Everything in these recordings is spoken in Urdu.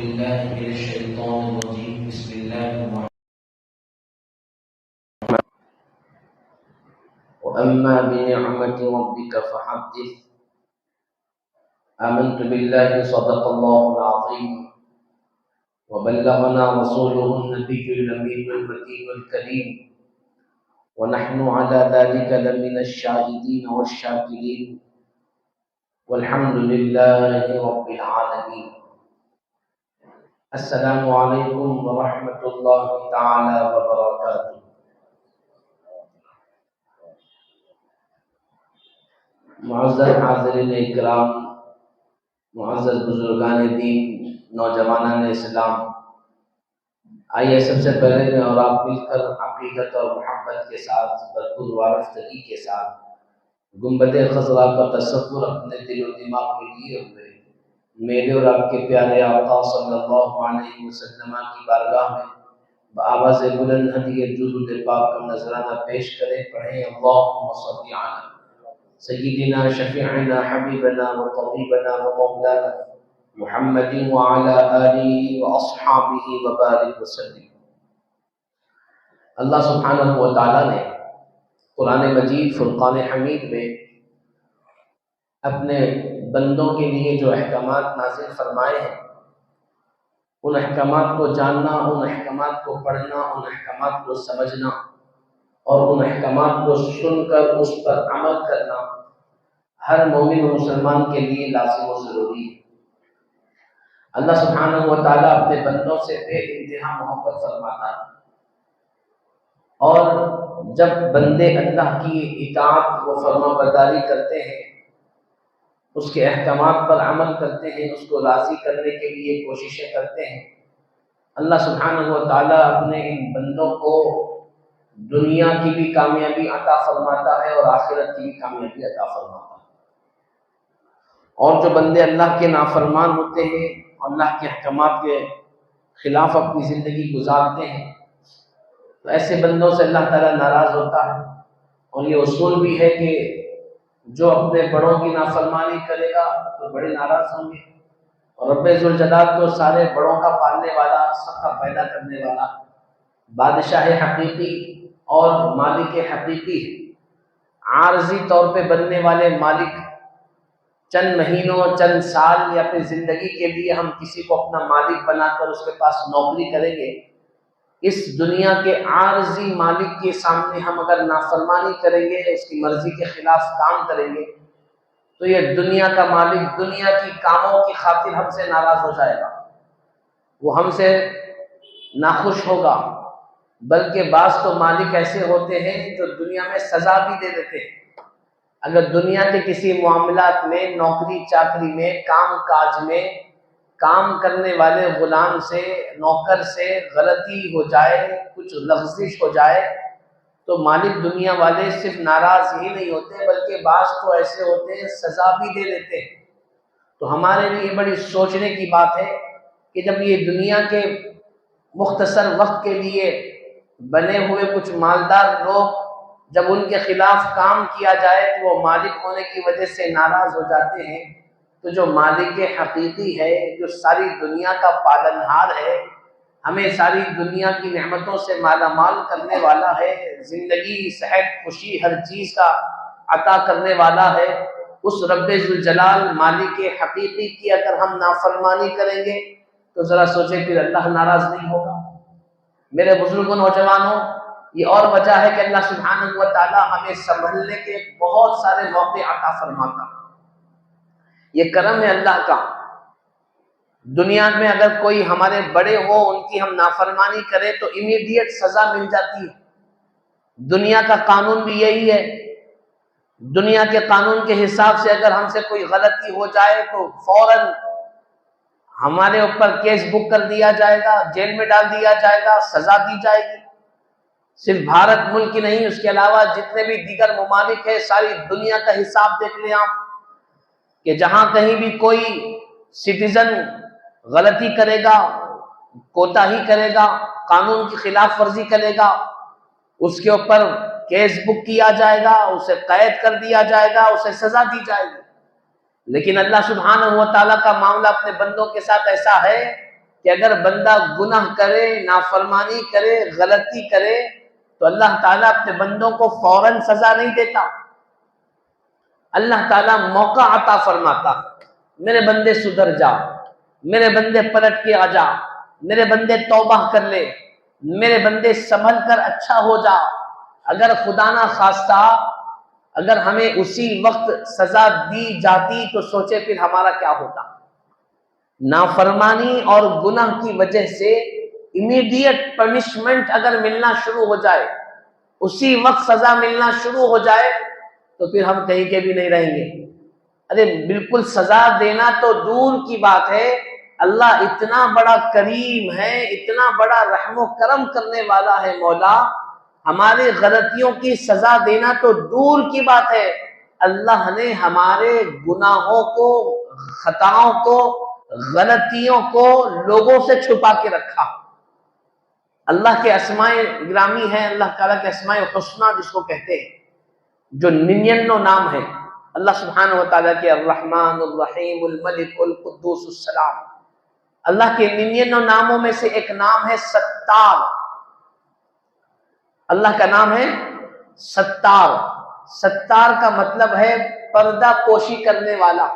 بالله من الشيطان الرجيم. بسم الله الرحمن الرحيم. وأما بنعمة ربك فحدث. آمنت بالله صدق الله العظيم وبلغنا رسوله النبي الأمين المتين الكريم ونحن على ذلك لمن الشاهدين والشاكرين والحمد لله رب العالمين. السلام علیکم ورحمۃ اللہ تعالی وبرکاتہ. معزز حاضرین اکرام، معزز بزرگان دین، نوجوانان اسلام، آئیے سب سے پہلے میں اور آپ مل کر عقیدت اور محبت کے ساتھ بھرپور وارفتگی کے ساتھ گنبد خضرا کا تصور اپنے دل و دماغ میں لیے ہوئے میرے اور آپ کے پیارے آقا صلی اللہ علیہ وسلم کی بارگاہ میں بآواز بلند ہدیہ درود پاک کا نذرانہ پیش کریں. پڑھیں اللہم صلی علی سیدنا شفیعنا حبیبنا و طبیبنا و مولانا محمد وعلی آلہ واصحابہ وبارک وسلم. اللہ سبحانہ و تعالی نے قرآن مجید فرقان حمید میں اپنے بندوں کے لیے جو احکامات نازل فرمائے ہیں، ان احکامات کو جاننا، ان احکامات کو پڑھنا، ان احکامات کو سمجھنا اور ان احکامات کو سن کر اس پر عمل کرنا ہر مومن و مسلمان کے لیے لازم و ضروری ہے. اللہ سبحانہ و تعالیٰ اپنے بندوں سے بے انتہا محبت فرماتا ہے، اور جب بندے اللہ کی اطاعت و فرما برداری کرتے ہیں، اس کے احکامات پر عمل کرتے ہیں، اس کو راضی کرنے کے لیے کوششیں کرتے ہیں، اللہ سبحانہ و تعالیٰ اپنے ان بندوں کو دنیا کی بھی کامیابی عطا فرماتا ہے اور آخرت کی بھی کامیابی عطا فرماتا ہے. اور جو بندے اللہ کے نافرمان ہوتے ہیں، اللہ کے احکامات کے خلاف اپنی زندگی گزارتے ہیں، تو ایسے بندوں سے اللہ تعالیٰ ناراض ہوتا ہے. اور یہ اصول بھی ہے کہ جو اپنے بڑوں کی نافرمانی کرے گا تو بڑے ناراض ہوں گے. اور رب ذوالجلال تو سارے بڑوں کا پالنے والا، سب کا پیدا کرنے والا بادشاہ حقیقی اور مالک حقیقی ہے. عارضی طور پہ بننے والے مالک چند مہینوں، چند سال یا پھر زندگی کے لیے ہم کسی کو اپنا مالک بنا کر اس کے پاس نوکری کریں گے. اس دنیا کے عارضی مالک کے سامنے ہم اگر نافرمانی کریں گے، اس کی مرضی کے خلاف کام کریں گے، تو یہ دنیا کا مالک دنیا کی کاموں کی خاطر ہم سے ناراض ہو جائے گا، وہ ہم سے ناخوش ہوگا. بلکہ بعض تو مالک ایسے ہوتے ہیں جو دنیا میں سزا بھی دے دیتے ہیں. اگر دنیا کے کسی معاملات میں، نوکری چاکری میں، کام کاج میں کام کرنے والے غلام سے، نوکر سے غلطی ہو جائے، کچھ لغزش ہو جائے، تو مالک دنیا والے صرف ناراض ہی نہیں ہوتے بلکہ بعض تو ایسے ہوتے ہیں سزا بھی دے دیتے ہیں. تو ہمارے لیے بڑی سوچنے کی بات ہے کہ جب یہ دنیا کے مختصر وقت کے لیے بنے ہوئے کچھ مالدار لوگ جب ان کے خلاف کام کیا جائے تو وہ مالک ہونے کی وجہ سے ناراض ہو جاتے ہیں، تو جو مالک حقیقی ہے، جو ساری دنیا کا پالنہار ہے، ہمیں ساری دنیا کی نعمتوں سے مالا مال کرنے والا ہے، زندگی، صحت، خوشی، ہر چیز کا عطا کرنے والا ہے، اس رب ذوالجلال مالک حقیقی کی اگر ہم نافرمانی کریں گے تو ذرا سوچیں پھر اللہ ناراض نہیں ہوگا؟ میرے بزرگوں، نوجوانوں، یہ اور وجہ ہے کہ اللہ سبحانہ و تعالی ہمیں سنبھلنے کے بہت سارے موقع عطا فرماتا. یہ کرم ہے اللہ کا. دنیا میں اگر کوئی ہمارے بڑے ہو، ان کی ہم نافرمانی کریں تو امیڈیٹ سزا مل جاتی ہے. دنیا کا قانون بھی یہی ہے. دنیا کے قانون کے حساب سے اگر ہم سے کوئی غلطی ہو جائے تو فوراً ہمارے اوپر کیس بک کر دیا جائے گا، جیل میں ڈال دیا جائے گا، سزا دی جائے گی. صرف بھارت ملک ہی نہیں، اس کے علاوہ جتنے بھی دیگر ممالک ہیں، ساری دنیا کا حساب دیکھ لیں آپ کہ جہاں کہیں بھی کوئی سٹیزن غلطی کرے گا، کوتاہی کرے گا، قانون کی خلاف ورزی کرے گا، اس کے اوپر کیس بک کیا جائے گا، اسے قید کر دیا جائے گا، اسے سزا دی جائے گی. لیکن اللہ سبحانہ و تعالیٰ کا معاملہ اپنے بندوں کے ساتھ ایسا ہے کہ اگر بندہ گناہ کرے، نافرمانی کرے، غلطی کرے تو اللہ تعالیٰ اپنے بندوں کو فوراً سزا نہیں دیتا، اللہ تعالیٰ موقع عطا فرماتا، میرے بندے سدھر جا، میرے بندے پلٹ کے آ جا، میرے بندے توبہ کر لے، میرے بندے سنبھل کر اچھا ہو جا۔ اگر خدا نہ خواستہ اگر ہمیں اسی وقت سزا دی جاتی تو سوچے پھر ہمارا کیا ہوتا۔ نافرمانی اور گناہ کی وجہ سے امیڈیٹ پنشمنٹ اگر ملنا شروع ہو جائے، اسی وقت سزا ملنا شروع ہو جائے تو پھر ہم کہیں کے بھی نہیں رہیں گے۔ ارے بالکل سزا دینا تو دور کی بات ہے، اللہ اتنا بڑا کریم ہے، اتنا بڑا رحم و کرم کرنے والا ہے مولا، ہماری غلطیوں کی سزا دینا تو دور کی بات ہے، اللہ نے ہمارے گناہوں کو، خطاؤں کو، غلطیوں کو لوگوں سے چھپا کے رکھا۔ اللہ کے اسماء گرامی ہیں، اللہ تعالیٰ کے اسماء حسنہ جس کو کہتے ہیں، جو 99 نام ہیں اللہ سبحانہ و تعالیٰ کے، الرحمن، الرحیم، الملک، القدوس، السلام۔ اللہ کے 99 ناموں میں سے ایک نام ہے ستار۔ اللہ کا نام ہے ستار۔ ستار کا مطلب ہے پردہ پوشی کرنے والا،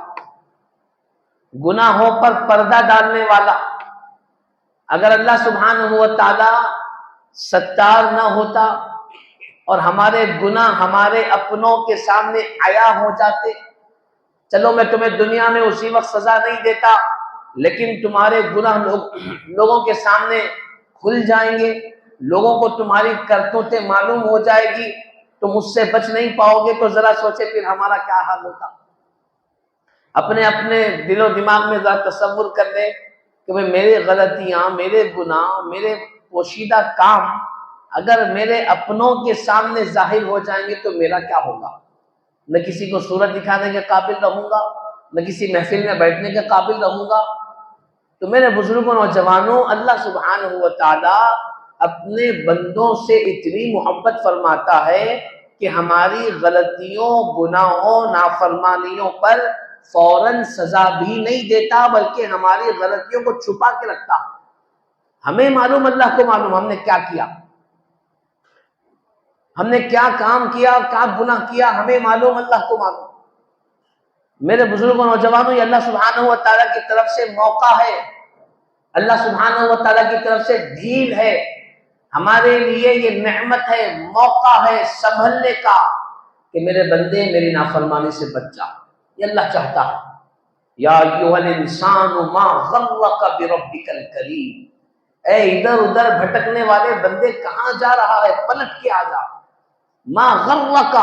گناہوں پر پردہ ڈالنے والا۔ اگر اللہ سبحانہ و تعالی ستار نہ ہوتا اور ہمارے گناہ ہمارے اپنوں کے سامنے عیا ہو جاتے، چلو میں تمہیں دنیا میں اسی وقت سزا نہیں دیتا، لیکن تمہارے گناہ لوگوں کے سامنے کھل جائیں گے، لوگوں کو تمہاری کرتوتیں معلوم ہو جائے گی، تم اس سے بچ نہیں پاؤ گے، تو ذرا سوچے پھر ہمارا کیا حال ہوتا۔ اپنے دل و دماغ میں ذرا تصور کر لیں کہ میرے غلطیاں، میرے گناہ، میرے پوشیدہ کام اگر میرے اپنوں کے سامنے ظاہر ہو جائیں گے تو میرا کیا ہوگا؟ نہ کسی کو صورت دکھانے کے قابل رہوں گا، نہ کسی محفل میں بیٹھنے کے قابل رہوں گا۔ تو میرے بزرگوں، نوجوانوں، اللہ سبحانہ و تعالی اپنے بندوں سے اتنی محبت فرماتا ہے کہ ہماری غلطیوں، گناہوں، نافرمانیوں پر فوراً سزا بھی نہیں دیتا، بلکہ ہماری غلطیوں کو چھپا کے رکھتا۔ ہمیں معلوم، اللہ کو معلوم ہم نے کیا کیا، ہم نے کیا کام کیا، کیا گناہ کیا، ہمیں معلوم، اللہ کو معلوم۔ میرے بزرگوں، نوجوانوں، یہ اللہ سبحانہ و تعالیٰ کی طرف سے موقع ہے، اللہ سبحانہ و تعالیٰ کی طرف سے ڈھیل ہے، ہمارے لیے یہ نعمت ہے، موقع ہے سنبھلنے کا کہ میرے بندے میری نافرمانی سے بچ جا۔ یہ اللہ چاہتا ہے۔ یا ایھا الانسان ما غرک بربک الکریم، اے ادھر ادھر بھٹکنے والے بندے کہاں جا رہا ہے، پلٹ کے آ جا۔ ما غرک،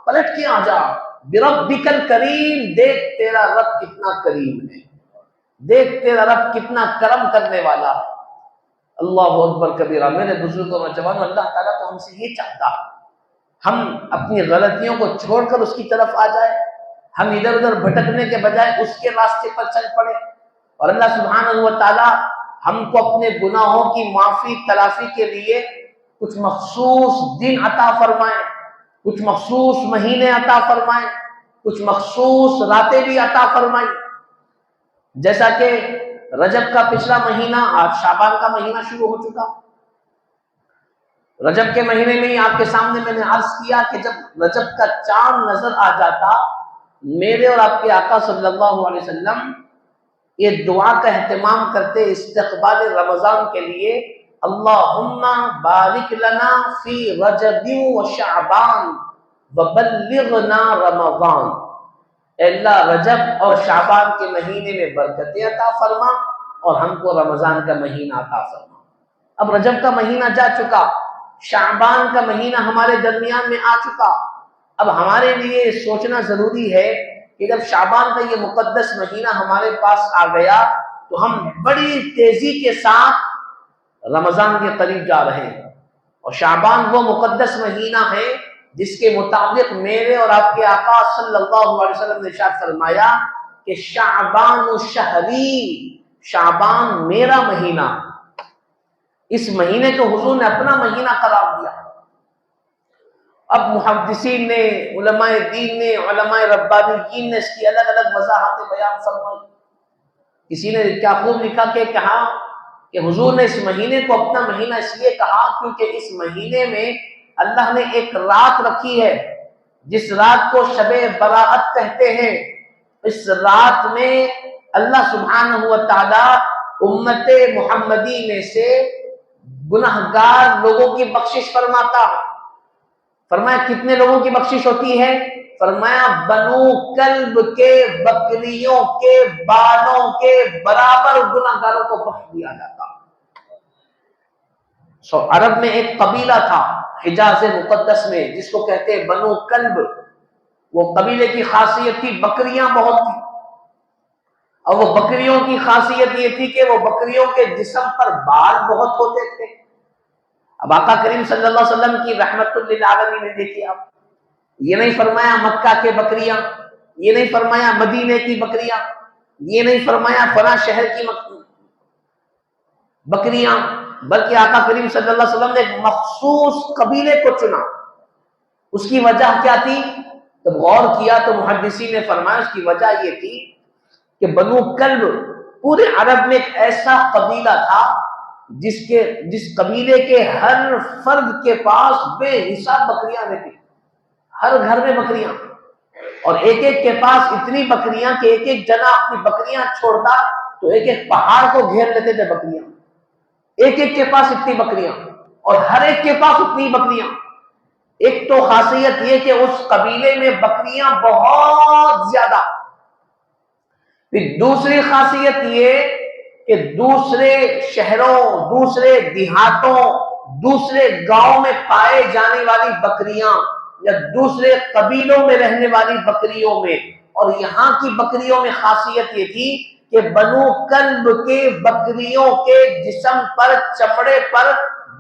پلٹ کے آ جا، بربک الکریم، دیکھ تیرا رب کتنا کریم ہے، دیکھ تیرا رب کتنا کرم کرنے والا ہے۔ اللہ اکبر کبیرہ۔ میرے بزرگوں، نوجوانوں، اللہ تعالیٰ تو ہم سے یہ چاہتا ہے ہم اپنی غلطیوں کو چھوڑ کر اس کی طرف آ جائے، ہم ادھر ادھر بھٹکنے کے بجائے اس کے راستے پر چل پڑے، اور اللہ سبحانہ و تعالیٰ ہم کو اپنے گناہوں کی معافی تلافی کے لیے کچھ مخصوص دن عطا فرمائے، کچھ مخصوص مہینے عطا فرمائے، کچھ مخصوص راتیں بھی عطا فرمائیں، جیسا کہ رجب کا پچھلا مہینہ، آج شعبان کا مہینہ شروع ہو چکا۔ رجب کے مہینے میں ہی آپ کے سامنے میں نے عرض کیا کہ جب رجب کا چاند نظر آ جاتا، میرے اور آپ کے آقا صلی اللہ علیہ وسلم یہ دعا کا اہتمام کرتے استقبال رمضان کے لیے، اللہم بارک لنا فی رجب و شعبان وبلغنا رمضان۔ اے اللہ رجب اور شعبان کے مہینے میں برکتیں عطا فرما اور ہم کو رمضان کا مہینہ عطا فرما۔ اب رجب کا مہینہ جا چکا، شعبان کا مہینہ ہمارے درمیان میں آ چکا۔ اب ہمارے لیے سوچنا ضروری ہے کہ جب شعبان کا یہ مقدس مہینہ ہمارے پاس آ گیا تو ہم بڑی تیزی کے ساتھ رمضان کے قریب جا رہے ہیں، اور شعبان وہ مقدس مہینہ ہے جس کے مطابق میرے اور آپ کے آقا صلی اللہ علیہ وسلم نے ارشاد فرمایا کہ شعبان شہری، شعبان میرا مہینہ۔ اس مہینے کو حضور نے اپنا مہینہ قرار دیا۔ اب محدثین نے، علماء دین نے، علماء ربانیین نے اس کی الگ الگ وضاحتیں بیان فرمائی۔ کسی نے کیا خوب لکھا کہ کہاں کہ حضور نے اس مہینے کو اپنا مہینہ اس لیے کہا کیونکہ اس مہینے میں اللہ نے ایک رات رکھی ہے جس رات کو شب براءت کہتے ہیں۔ اس رات میں اللہ سبحانہ و تعالی امت محمدی میں سے گناہگار لوگوں کی بخشش فرماتا ہے۔ فرمایا کتنے لوگوں کی بخشش ہوتی ہے؟ فرمایا بنو کلب کے بکریوں کے بالوں کے برابر گناہگاروں کو بخش دیا جاتا۔ عرب میں ایک قبیلہ تھا حجاز مقدس میں جس کو کہتے ہیں بنو کلب۔ وہ قبیلے کی خاصیت تھی بکریاں بہت تھی، اور وہ بکریوں کی خاصیت یہ تھی کہ وہ بکریوں کے جسم پر بال بہت ہوتے تھے۔ اب آقا کریم صلی اللہ علیہ وسلم کی رحمت للعالمین نے دیکھی، اب یہ نہیں فرمایا مکہ کے بکریاں، یہ نہیں فرمایا مدینے کی بکریاں، یہ نہیں فرمایا فلاں شہر کی بکریاں، بلکہ آقا کریم صلی اللہ علیہ وسلم نے ایک مخصوص قبیلے کو چنا۔ اس کی وجہ کیا تھی؟ جب غور کیا تو محدثین نے فرمایا اس کی وجہ یہ تھی کہ بنو کلب پورے عرب میں ایک ایسا قبیلہ تھا جس قبیلے کے ہر فرد کے پاس بے حساب بکریاں رہتی، ہر گھر میں بکریاں، اور ایک ایک کے پاس اتنی بکریاں کہ ایک ایک جنا اپنی بکریاں چھوڑتا تو ایک ایک پہاڑ کو گھیر لیتے تھے بکریاں، ایک ایک کے پاس اتنی بکریاں، اور ہر ایک کے پاس اتنی بکریاں۔ ایک تو خاصیت یہ کہ اس قبیلے میں بکریاں بہت زیادہ، پھر دوسری خاصیت یہ کہ دوسرے شہروں، دوسرے دیہاتوں، دوسرے گاؤں میں پائے جانے والی بکریاں یا دوسرے قبیلوں میں رہنے والی بکریوں میں، اور یہاں کی بکریوں میں خاصیت یہ تھی کہ بنو کلب کے بکریوں کے جسم پر، چمڑے پر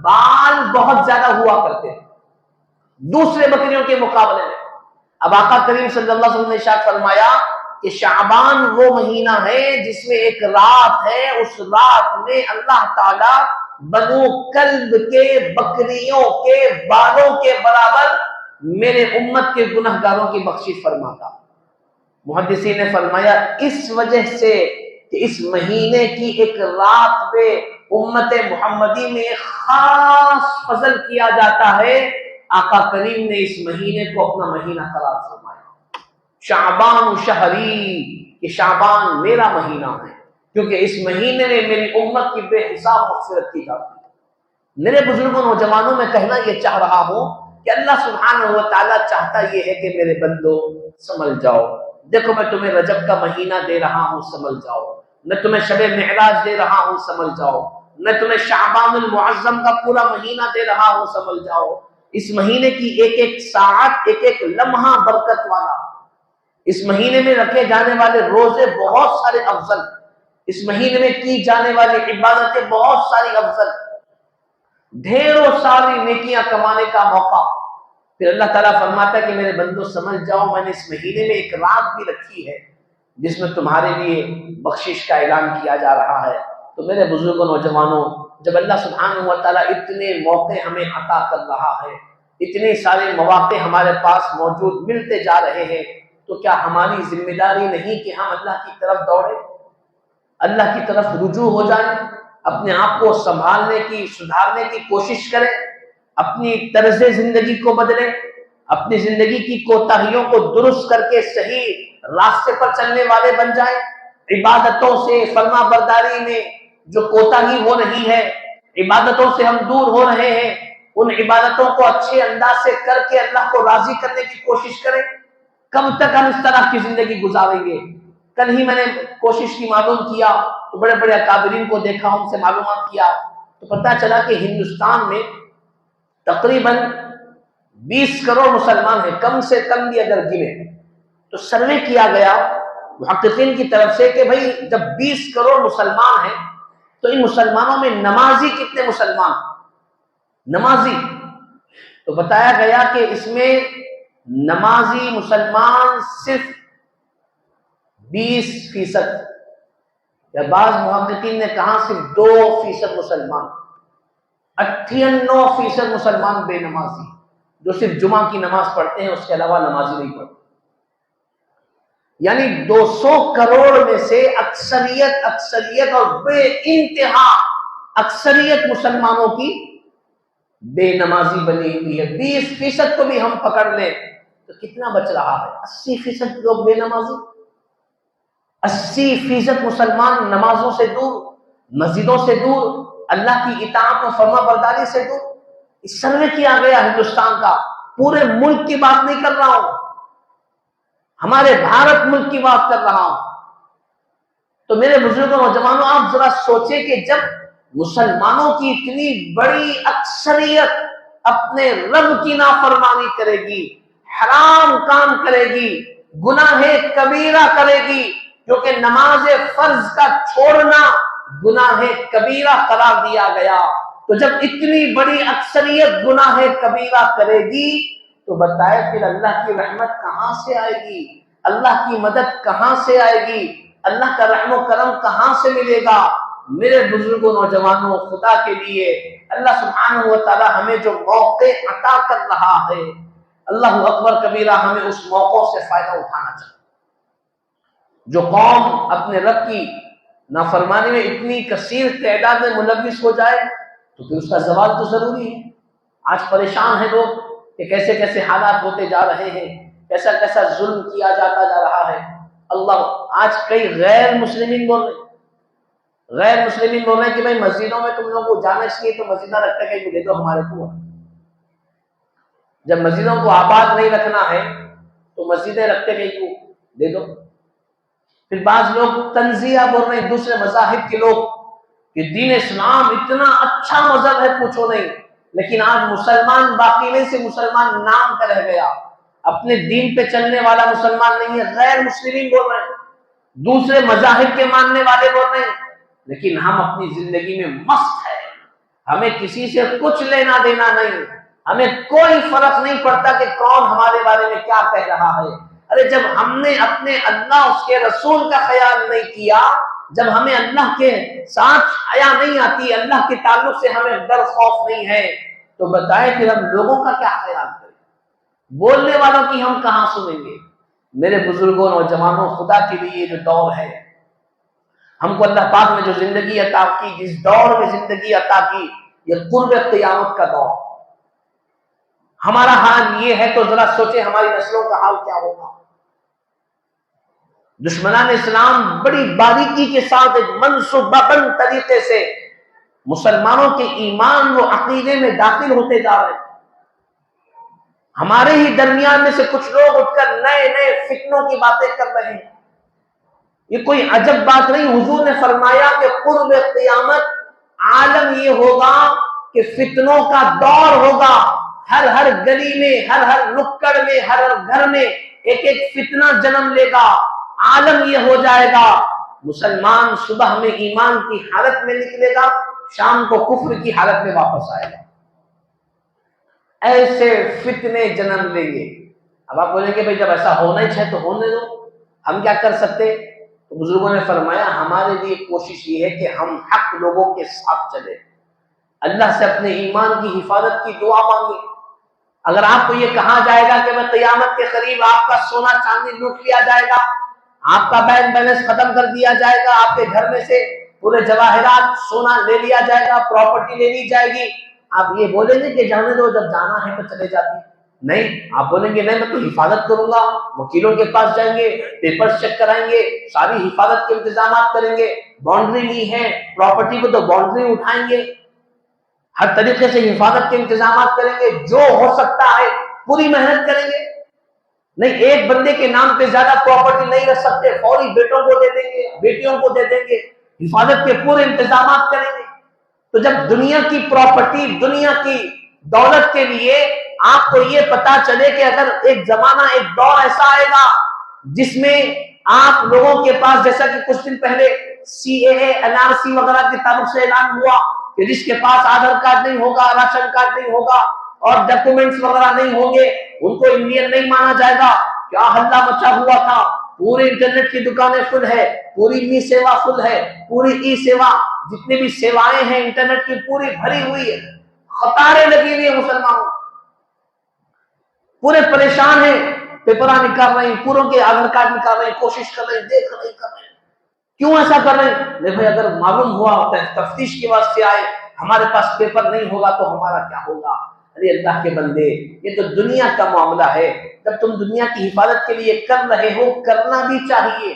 بال بہت زیادہ ہوا کرتے ہیں دوسرے بکریوں کے مقابلے میں۔ اب آقا کریم صلی اللہ علیہ وسلم نے ارشاد فرمایا کہ شعبان وہ مہینہ ہے جس میں ایک رات ہے، اس رات میں اللہ تعالی بنو کلب کے بکریوں کے بالوں کے برابر میرے امت کے گناہگاروں کی بخشش فرماتا۔ محدثین نے فرمایا اس وجہ سے کہ اس مہینے کی ایک رات پہ امت محمدی میں ایک خاص فضل کیا جاتا ہے، آقا کریم نے اس مہینے کو اپنا مہینہ قرار فرمایا، شعبان شہری، کہ شعبان میرا مہینہ ہے، کیونکہ اس مہینے میں میری امت کی بے حساب مغفرت کی جاتی ہے۔ میرے بزرگوں نوجوانوں میں کہنا یہ چاہ رہا ہوں کہ اللہ سبحانہ و تعالیٰ چاہتا یہ ہے کہ میرے بندو سنبھل جاؤ، دیکھو میں تمہیں رجب کا مہینہ دے رہا ہوں، سنبھل جاؤ، میں تمہیں شب معراج دے رہا ہوں، سنبھل جاؤ، میں تمہیں شعبان المعظم کا پورا مہینہ دے رہا ہوں، سنبھل جاؤ۔ اس مہینے کی ایک ایک ساعت، ایک ایک لمحہ برکت والا، اس مہینے میں رکھے جانے والے روزے بہت سارے افضل، اس مہینے میں کی جانے والی عبادتیں بہت ساری افضل، ڈھیروں ساری نیکیاں کمانے کا موقع۔ پھر اللہ تعالیٰ فرماتا ہے کہ میرے بندو سمجھ جاؤ میں نے اس مہینے میں ایک رات بھی رکھی ہے جس میں تمہارے لیے بخشش کا اعلان کیا جا رہا ہے۔ تو میرے بزرگوں نوجوانوں، جب اللہ سبحانہ و تعالیٰ اتنے موقع ہمیں عطا کر رہا ہے، اتنے سارے مواقع ہمارے پاس موجود ملتے جا رہے ہیں، تو کیا ہماری ذمہ داری نہیں کہ ہم اللہ کی طرف دوڑیں، اللہ کی طرف رجوع ہو جائیں، اپنے آپ کو سنبھالنے کی، سدھارنے کی کوشش کریں، اپنی طرز زندگی کو بدلیں، اپنی زندگی کی کوتاہیوں کو درست کر کے صحیح راستے پر چلنے والے بن جائیں۔ عبادتوں سے، فرما برداری میں جو کوتاہی ہو رہی ہے، عبادتوں سے ہم دور ہو رہے ہیں، ان عبادتوں کو اچھے انداز سے کر کے اللہ کو راضی کرنے کی کوشش کریں۔ کب تک ہم اس طرح کی زندگی گزاریں گے؟ کل ہی میں نے کوشش کی، معلوم کیا تو بڑے بڑے اکابرین کو دیکھا، ان سے معلومات کیا تو پتہ چلا کہ ہندوستان میں تقریباً 20 کروڑ مسلمان ہیں، کم سے کم بھی اگر گنے تو سروے کیا گیا محققین کی طرف سے کہ بھئی جب 20 کروڑ مسلمان ہیں تو ان مسلمانوں میں نمازی کتنے مسلمان؟ نمازی تو بتایا گیا کہ اس میں نمازی مسلمان صرف 20%، یا بعض محققین نے کہا صرف 2% مسلمان، 98% مسلمان بے نمازی، جو صرف جمعہ کی نماز پڑھتے ہیں، اس کے علاوہ نمازی نہیں پڑھتے۔ یعنی 200 کروڑ میں سے اکثریت اور بے انتہا اکثریت مسلمانوں کی بے نمازی بنی ہوئی ہے. 20% کو بھی ہم پکڑ لیں تو کتنا بچ رہا ہے؟ 80% لوگ بے نمازی. 80% مسلمان نمازوں سے دور، مسجدوں سے دور، اللہ کی اطاعت و فرما برداری سے دور. اس سروے کیا گیا ہندوستان کا، پورے ملک کی بات نہیں کر رہا ہوں، ہمارے بھارت ملک کی بات کر رہا ہوں. تو میرے بزرگوں نوجوانوں، آپ ذرا سوچیں کہ جب مسلمانوں کی اتنی بڑی اکثریت اپنے رب کی نافرمانی کرے گی، حرام کام کرے گی، گناہ کبیرہ کرے گی، کیونکہ نماز فرض کا چھوڑنا گناہ کبیرہ قرار دیا گیا. تو جب اتنی بڑی اکثریت گناہ کبیرہ کرے گی تو بتائے پھر اللہ کی رحمت کہاں سے آئے گی؟ اللہ کی مدد کہاں سے آئے گی؟ اللہ کا رحم و کرم کہاں سے ملے گا؟ میرے بزرگوں نوجوانوں، خدا کے لیے اللہ سبحانہ و تعالی ہمیں جو موقع عطا کر رہا ہے، اللہ اکبر کبیرہ، ہمیں اس موقعوں سے فائدہ اٹھانا چاہیے. جو قوم اپنے رب کی نافرمانی میں اتنی کثیر تعداد میں ملوث ہو جائے تو پھر اس کا زوال تو ضروری ہے. آج پریشان ہیں لوگ کہ کیسے کیسے حالات ہوتے جا رہے ہیں، کیسا کیسا ظلم کیا جاتا جا رہا ہے. اللہ، آج کئی غیر مسلمین بول رہے ہیں کہ بھائی مسجدوں میں تم لوگوں کو جانا چاہیے تو مسجدہ رکھتے کہ دے دو ہمارے کو. جب مسجدوں کو آباد نہیں رکھنا ہے تو مسجدیں رکھتے کہ دے دو. پھر بعض لوگ تنزیہ بول رہے ہیں، دوسرے مذاہب کے لوگ، کہ دین اسلام اتنا اچھا مذہب ہے پوچھو نہیں، لیکن آج مسلمان باقی میں سے مسلمان نام کا رہ گیا، اپنے دین پہ چلنے والا مسلمان نہیں ہے. غیر مسلمین بول رہے ہیں، دوسرے مذاہب کے ماننے والے بول رہے ہیں، لیکن ہم اپنی زندگی میں مست ہے، ہمیں کسی سے کچھ لینا دینا نہیں، ہمیں کوئی فرق نہیں پڑتا کہ کون ہمارے بارے میں کیا کہہ رہا ہے. ارے جب ہم نے اپنے اللہ اس کے رسول کا خیال نہیں کیا، جب ہمیں اللہ کے ساتھ حیا نہیں آتی، اللہ کے تعلق سے ہمیں ڈر خوف نہیں ہے، تو بتائیں پھر ہم لوگوں کا کیا خیال کریں؟ بولنے والوں کی ہم کہاں سنیں گے؟ میرے بزرگوں نوجوانوں، خدا کے لیے جو دور ہے، ہم کو اللہ پاک نے جو زندگی عطا کی، جس دور میں زندگی عطا کی، یہ قرب قیامت کا دور. ہمارا حال یہ ہے تو ذرا سوچیں ہماری نسلوں کا حال کیا ہوگا. دشمنان اسلام بڑی باریکی کے ساتھ ایک منصوبہ بند طریقے سے مسلمانوں کے ایمان و عقیدے میں داخل ہوتے جا رہے ہیں. ہمارے ہی درمیان میں سے کچھ لوگ اٹھ کر نئے نئے فتنوں کی باتیں کر رہے ہیں. یہ کوئی عجب بات نہیں. حضور نے فرمایا کہ قرب قیامت عالم یہ ہوگا کہ فتنوں کا دور ہوگا. ہر گلی میں، ہر نکڑ میں، ہر گھر میں ایک ایک فتنہ جنم لے گا. عالم یہ ہو جائے گا، مسلمان صبح میں ایمان کی حالت میں نکلے گا، شام کو کفر کی حالت میں واپس آئے گا. ایسے فتنے جنم لیں گے. اب آپ بولیں گے بھائی جب ایسا ہونا ہی چاہے تو ہونے دو، ہم کیا کر سکتے؟ تو بزرگوں نے فرمایا ہمارے لیے کوشش یہ ہے کہ ہم حق لوگوں کے ساتھ چلیں، اللہ سے اپنے ایمان کی حفاظت کی دعا مانگیں. اگر آپ کو یہ کہا جائے گا کہ میں قیامت کے قریب آپ کا سونا چاندی لوٹ لیا جائے گا، آپ کا بینک بیلنس ختم کر دیا جائے گا، آپ کے گھر میں سے پورے جواہرات سونا لے لیا جائے گا، پراپرٹی لے لی جائے گی، آپ یہ بولیں گے کہ جانے دو، جب جانا ہے تو چلے جاتی؟ نہیں، آپ بولیں گے نہیں میں تو حفاظت کروں گا، وکیلوں کے پاس جائیں گے، پیپرز چیک کرائیں گے، ساری حفاظت کے انتظامات کریں گے، باؤنڈری لی ہے پراپرٹی کو تو باؤنڈری اٹھائیں گے، ہر طریقے سے حفاظت کے انتظامات کریں گے، جو ہو سکتا ہے پوری محنت کریں گے. نہیں، ایک بندے کے نام پہ زیادہ پراپرٹی نہیں رکھ سکتے، فوری بیٹوں کو دے دیں گے، بیٹیوں کو دے دیں گے، حفاظت کے پورے انتظامات کریں گے. تو جب دنیا کی پراپرٹی، دنیا کی دولت کے لیے آپ کو یہ پتا چلے کہ اگر ایک زمانہ، ایک دور ایسا آئے گا جس میں آپ لوگوں کے پاس، جیسا کہ کچھ دن پہلے CAA NRC وغیرہ کے تعلق سے اعلان ہوا کہ جس کے پاس آدھار کارڈ نہیں ہوگا، راشن کارڈ نہیں ہوگا اور ڈاکومنٹس وغیرہ نہیں ہوں گے، ان کو انڈین نہیں مانا جائے گا. کیا ہلہ مچا ہوا تھا. پورے انٹرنیٹ کی دکانیں فل ہے، پوری ای سیوا فل ہے، پوری ای سیوا جتنی بھی سیوائیں ہیں انٹرنیٹ کی پوری بھری ہوئی ہے، قطاریں لگی ہوئی ہیں، مسلمانوں پورے پریشان ہیں، پیپرہ نکال رہے ہیں، پوروں کے آدھار کارڈ نکال رہے ہیں، کوشش کر رہے ہیں، دیکھ رہے ہیں. کیوں ایسا کر رہے ہیں؟ نہیں بھائی اگر معلوم ہوا تفتیش کے واسطے آئے، ہمارے پاس پیپر نہیں ہوگا تو ہمارا کیا ہوگا؟ ارے اللہ کے بندے، یہ تو دنیا کا معاملہ ہے، جب تم دنیا کی حفاظت کے لیے کر رہے ہو، کرنا بھی چاہیے،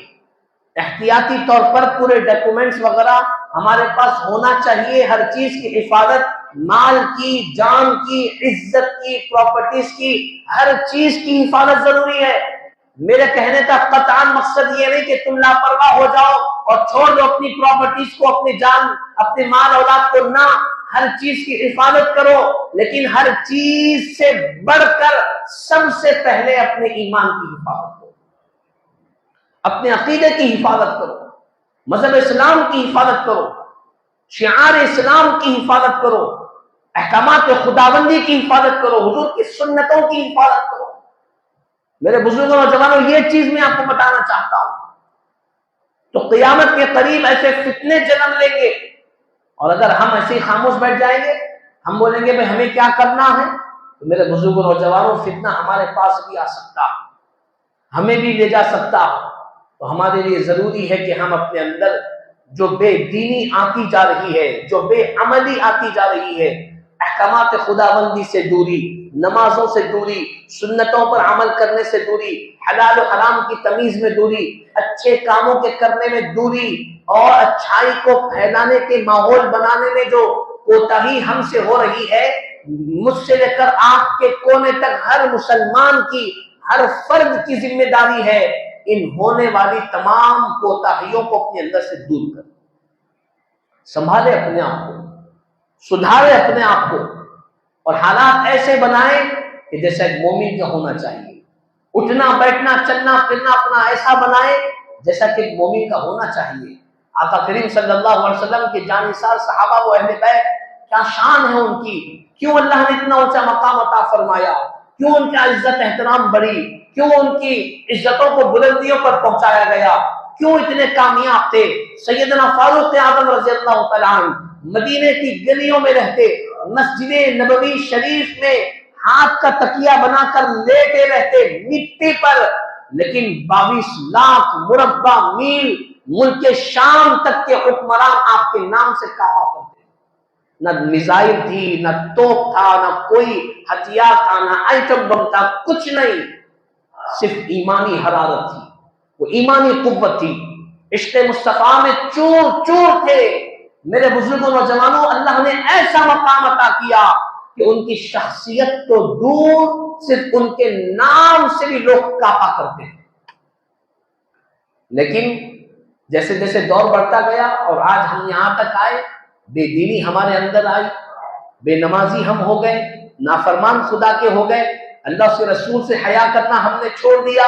احتیاطی طور پر پورے ڈاکومنٹس وغیرہ ہمارے پاس ہونا چاہیے، ہر چیز کی حفاظت، مال کی، جان کی، عزت کی، پراپرٹیز کی، ہر چیز کی حفاظت ضروری ہے۔ میرے کہنے کا قطعاً مقصد یہ نہیں کہ تم لاپرواہ ہو جاؤ اور چھوڑ دو اپنی پراپرٹیز کو، اپنی جان، اپنے مال اولاد کو، نہ، ہر چیز کی حفاظت کرو، لیکن ہر چیز سے بڑھ کر سب سے پہلے اپنے ایمان کی حفاظت کرو، اپنے عقیدے کی حفاظت کرو، مذہب اسلام کی حفاظت کرو، شعار اسلام کی حفاظت کرو، احکامات خداوندی کی حفاظت کرو، حضور کی سنتوں کی حفاظت کرو۔ میرے بزرگوں اور جوانوں، یہ چیز میں آپ کو بتانا چاہتا ہوں۔ تو قیامت کے قریب ایسے فتنے جنم لیں گے، اور اگر ہم ایسے ہی خاموش بیٹھ جائیں گے، ہم بولیں گے بھائی ہمیں کیا کرنا ہے، تو میرے بزرگوں اور جوانوں، فتنہ ہمارے پاس بھی آ سکتا، ہمیں بھی لے جا سکتا۔ تو ہمارے لیے ضروری ہے کہ ہم اپنے اندر جو بے دینی آتی جا رہی ہے، جو بے عملی آتی جا رہی ہے، احکامات خداوندی سے دوری، نمازوں سے دوری، سنتوں پر عمل کرنے سے دوری، حلال و حرام کی تمیز میں دوری، اچھے کاموں کے کرنے میں دوری، اور اچھائی کو پھیلانے کے ماحول بنانے میں جو کوتاہی ہم سے ہو رہی ہے، مجھ سے لے کر آپ کے کونے تک ہر مسلمان کی، ہر فرد کی ذمہ داری ہے ان ہونے والی تمام کوتاہیوں کو اپنے اندر سے دور کر، سنبھالے اپنے آپ کو، سدھارے اپنے آپ کو، اور حالات ایسے بنائیں کہ جیسا ایک مومن کا ہونا چاہیے، اٹھنا بیٹھنا چلنا پھرنا اپنا ایسا بنائے جیسا کہ ایک مومن کا ہونا چاہیے۔ آقا کریم صلی اللہ علیہ وسلم کے جانثار صحابہ و اہل بیت، کیا شان ہے ان کی، کیوں اللہ نے اتنا اونچا مقام عطا فرمایا، کیوں ان کا عزت احترام بڑھی، کیوں ان کی عزتوں کو بلندیوں پر پہنچایا گیا، کیوں اتنے کامیاب تھے۔ سیدنا فاروق اعظم رضی اللہ تعالیٰ عنہ مدینے کی گلیوں میں رہتے، مسجد نبوی شریف میں ہاتھ کا تکیہ بنا کر لیٹے رہتے مٹی پر، لیکن 22 لاکھ مربع میل ملک شام تک کے حکمران آپ کے نام سے کعبہ کرتے، نہ میزائل تھی، نہ توپ تھا، نہ کوئی ہتھیار تھا، نہ آئٹم بم تھا، کچھ نہیں، صرف ایمانی حرارت تھی، وہ ایمانی قوت تھی، عشق مصطفیٰ میں چور چور تھے۔ میرے بزرگوں نوجوانوں، اللہ نے ایسا مقام عطا کیا کہ ان کی شخصیت تو دور، صرف ان کے نام سے بھی لوگ کاپا کرتے ہیں۔ لیکن جیسے جیسے دور بڑھتا گیا اور آج ہم یہاں تک آئے، بے دینی ہمارے اندر آئی، بے نمازی ہم ہو گئے، نافرمان خدا کے ہو گئے، اللہ سے رسول سے حیا کرنا ہم نے چھوڑ دیا،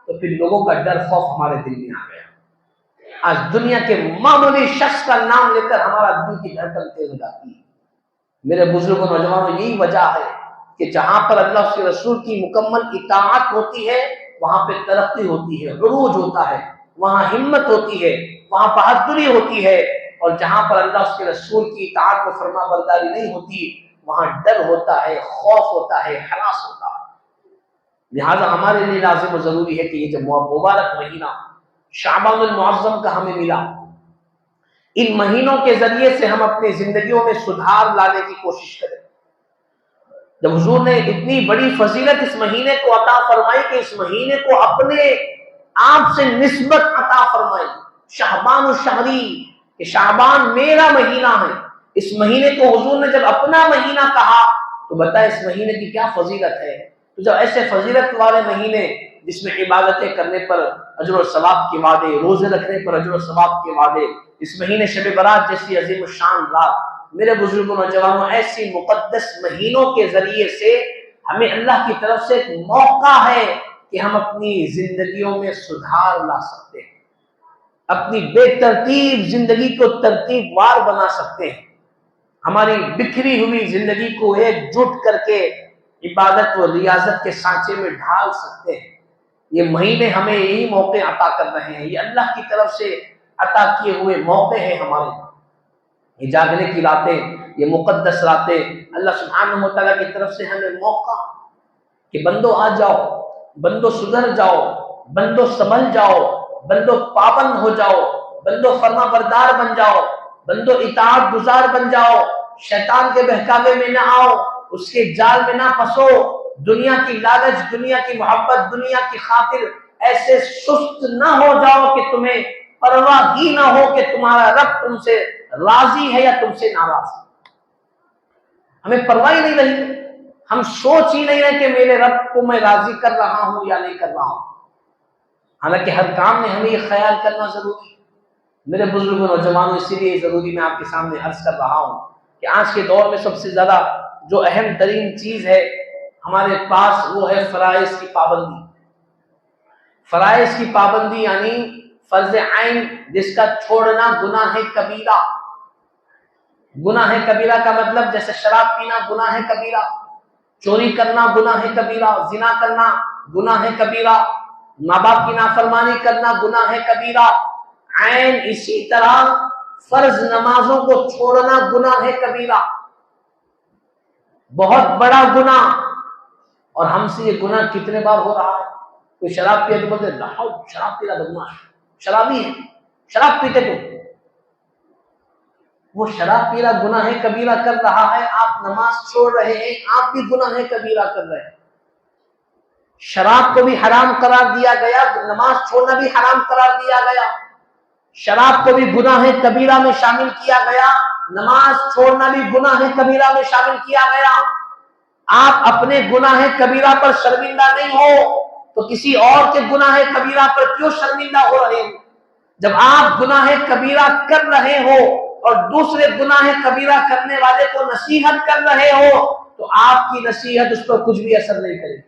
تو پھر لوگوں کا ڈر خوف ہمارے دل میں آ گیا۔ آج دنیا کے معمولی شخص کا نام لے کر ہمارا دل کی دھڑکن تیز ہو جاتی ہے۔ میرے بزرگوں نوجوانوں، یہی وجہ ہے کہ جہاں پر اللہ کے رسول کی مکمل اطاعت ہوتی ہے، وہاں پہ ترقی ہوتی ہے، عروج ہوتا ہے، وہاں ہمت ہوتی ہے، وہاں بہادری ہوتی ہے، اور جہاں پر اللہ اس کے رسول کی اطاعت و فرما برداری نہیں ہوتی، وہاں ڈر ہوتا ہے، خوف ہوتا ہے، ہراس ہوتا ہے۔ لہذا ہمارے لیے لازم و ضروری ہے کہ یہ جو مبارک مہینہ شعبان المعظم کا ہمیں ملا، ان مہینوں کے ذریعے سے ہم اپنی زندگیوں میں سدھار لانے کی کوشش کریں۔ جب حضور نے اتنی بڑی فضیلت اس مہینے کو عطا فرمائی کہ اس مہینے کو اپنے آپ سے نسبت عطا فرمائی، شعبان الشہری، کہ شعبان میرا مہینہ ہے، اس مہینے کو حضور نے جب اپنا مہینہ کہا تو بتائیں اس مہینے کی کیا فضیلت ہے۔ تو جب ایسے فضیلت والے مہینے جس میں عبادتیں کرنے پر اجر و ثواب کے وعدے، روزے رکھنے پر اجر و ثواب کے وعدے، اس مہینے شب برات جیسی عظیم الشان رات، میرے بزرگوں نوجوانوں، ایسی مقدس مہینوں کے ذریعے سے ہمیں اللہ کی طرف سے ایک موقع ہے کہ ہم اپنی زندگیوں میں سدھار لا سکتے ہیں، اپنی بے ترتیب زندگی کو ترتیب وار بنا سکتے ہیں، ہماری بکھری ہوئی زندگی کو ایک جٹ کر کے عبادت و ریاضت کے سانچے میں ڈھال سکتے ہیں۔ یہ مہینے ہمیں یہی موقع عطا کر رہے ہیں، یہ اللہ کی طرف سے عطا کیے ہوئے موقع ہیں ہمارے، یہ جاگنے کی راتیں، یہ مقدس راتیں، اللہ سبحانہ و تعالیٰ کی طرف سے ہمیں موقع کہ بندو آ جاؤ، بندو سدھر جاؤ، بندو سنبھل جاؤ، بندو پابند ہو جاؤ، بندو فرما بردار بن جاؤ، بندو اطاعت گزار بن جاؤ، شیطان کے بہکاوے میں نہ آؤ، اس کے جال میں نہ پھنسو، دنیا کی لالچ، دنیا کی محبت، دنیا کی خاطر ایسے سست نہ ہو جاؤ کہ تمہیں پرواہ ہی نہ ہو کہ تمہارا رب تم سے راضی ہے یا تم سے ناراض ہے۔ ہمیں پرواہ ہی نہیں رہی، ہم سوچ ہی نہیں رہے کہ میرے رب کو میں راضی کر رہا ہوں یا نہیں کر رہا ہوں۔ حالانکہ ہر کام میں ہمیں یہ خیال کرنا ضروری ہے۔ میرے بزرگوں نوجوانوں، اسی لیے ضروری میں آپ کے سامنے عرض کر رہا ہوں کہ آج کے دور میں سب سے زیادہ جو اہم ترین چیز ہے ہمارے پاس وہ ہے فرائض کی پابندی۔ فرائض کی پابندی یعنی فرض عین جس کا چھوڑنا گناہ کبیرہ۔ گناہ کبیرہ کا مطلب جیسے شراب پینا گناہ کبیرہ، چوری کرنا گناہ کبیرہ، زنا کرنا گناہ کبیرہ، ماں باپ کی نافرمانی کرنا گناہ کبیرہ، عین اسی طرح فرض نمازوں کو چھوڑنا گناہ کبیرہ، بہت بڑا گناہ۔ اور ہم سے یہ گناہ کتنے بار ہو رہا ہے؟ کوئی شراب پیا تو بولتے شراب پی رہا بدماش، شرابی ہے، شراب پیتے تو وہ شراب پی رہا گناہ کبیرہ کر رہا ہے، آپ نماز چھوڑ رہے ہیں، آپ بھی گناہ کبیرہ کر رہے ہیں۔ شراب کو بھی حرام قرار دیا گیا، نماز چھوڑنا بھی حرام قرار دیا گیا، شراب کو بھی گناہ کبیرہ میں شامل کیا گیا، نماز چھوڑنا بھی گناہ کبیرہ میں شامل کیا گیا۔ آپ اپنے گناہ کبیرہ پر شرمندہ نہیں ہو تو کسی اور کے گناہ کبیرہ پر کیوں شرمندہ ہو رہے ہیں؟ جب آپ گناہ کبیرہ کر رہے ہو اور دوسرے گناہ کبیرہ کرنے والے کو نصیحت کر رہے ہو تو آپ کی نصیحت اس پر کچھ بھی اثر نہیں کرے گی۔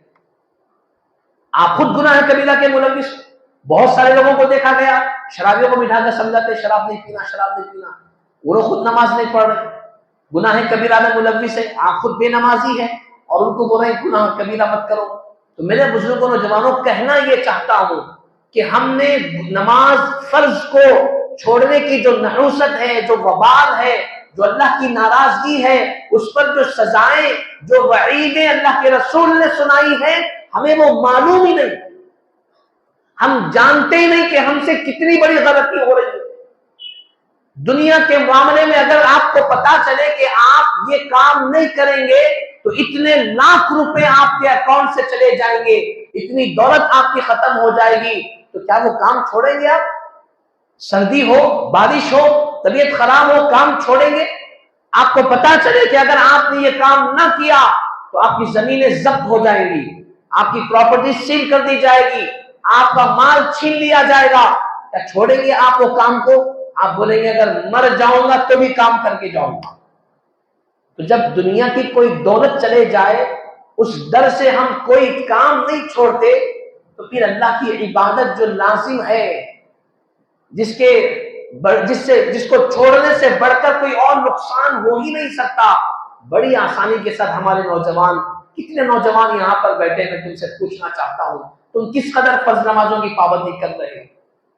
آپ خود گناہ کبیرہ کے ملوث۔ بہت سارے لوگوں کو دیکھا گیا شرابیوں کو بٹھا کر سمجھاتے شراب نہیں پینا، شراب نہیں پینا، وہ خود نماز نہیں پڑھ رہے، گناہ کبیرہ میں ملوث ہے، آپ خود بے نمازی ہے اور ان کو بول رہے ہیں گناہ کبیرہ مت کرو۔ تو میرے بزرگوں نوجوانوں کہنا یہ چاہتا ہوں کہ ہم نے نماز فرض کو چھوڑنے کی جو نحوست ہے، جو وبال ہے، جو اللہ کی ناراضگی ہے، اس پر جو سزائیں، جو وعیدیں اللہ کے رسول نے سنائی ہیں، ہمیں وہ معلوم ہی نہیں، ہم جانتے ہی نہیں کہ ہم سے کتنی بڑی غلطی ہو رہی ہے۔ دنیا کے معاملے میں اگر آپ کو پتا چلے کہ آپ یہ کام نہیں کریں گے تو اتنے لاکھ روپے آپ کے اکاؤنٹ سے چلے جائیں گے، اتنی دولت آپ کی ختم ہو جائے گی، تو کیا وہ کام چھوڑیں گے آپ؟ سردی ہو، بارش ہو، طبیعت خراب ہو، کام چھوڑیں گے؟ آپ کو پتا چلے کہ اگر آپ نے یہ کام نہ کیا تو آپ کی زمینیں ضبط ہو جائیں گی، آپ کی پراپرٹی سیل کر دی جائے گی، آپ کا مال چھین لیا جائے گا، کیا چھوڑیں گے آپ وہ کام کو؟ آپ بولیں گے اگر مر جاؤں گا تو بھی کام کر کے جاؤں گا۔ تو جب دنیا کی کوئی دولت چلے جائے اس ڈر سے ہم کوئی کام نہیں چھوڑتے تو پھر اللہ کی عبادت جو لازم ہے، جس کو چھوڑنے سے بڑھ کر کوئی اور نقصان ہو ہی نہیں سکتا، بڑی آسانی کے ساتھ ہمارے نوجوان، کتنے نوجوان یہاں پر بیٹھے میں تم سے پوچھنا چاہتا ہوں تم کس قدر فرض نمازوں کی پابندی کر رہے ہیں؟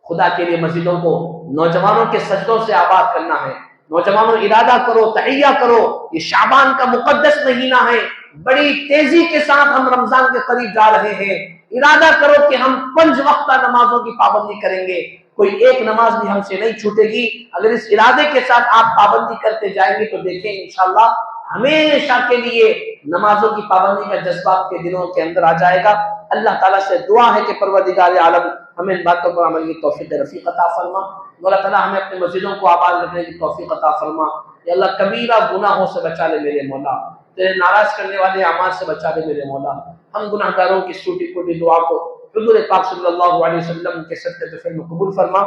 خدا کے لیے مسجدوں کو نوجوانوں کے سجدوں سے آباد کرنا ہے۔ نوجوانوں ارادہ کرو، تحیہ کرو، یہ شعبان کا مقدس مہینہ ہے، بڑی تیزی کے ساتھ ہم رمضان کے قریب جا رہے ہیں، ارادہ کرو کہ ہم 5 وقتہ نمازوں کی پابندی کریں گے، کوئی ایک نماز بھی ہم سے نہیں چھوٹے گی۔ اگر اس ارادے کے ساتھ آپ پابندی کرتے جائیں گے تو دیکھیں انشاءاللہ ہمیشہ کے لیے نمازوں کی پابندی کا جذبہ آپ کے دلوں کے اندر آ جائے گا۔ اللہ تعالیٰ سے دعا ہے کہ پروردگار عالم ہمیں ان باتوں پر عمل کی توفیق رفیق عطا فرما۔ اللہ تعالیٰ ہمیں اپنے مسجدوں کو آباد رکھنے کی توفیق عطا فرما۔ یا اللہ کبیرہ گناہوں سے بچا لے میرے مولا، تیرے ناراض کرنے والے اعمال سے بچا لے میرے مولا۔ ہم گناہ گاروں کی چھوٹی چھوٹی دعا کو حضور پاک صلی اللہ علیہ وسلم کے صدقے بفعل میں قبول فرما،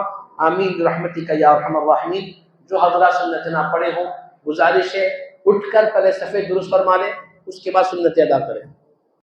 آمین برحمتک یا ارحم الراحمین۔ جو حضرات سنت نہ پڑھے ہوں گزارش ہے اٹھ کر پہلے صفحے درست فرما لیں، اس کے بعد سنت ادا کریں۔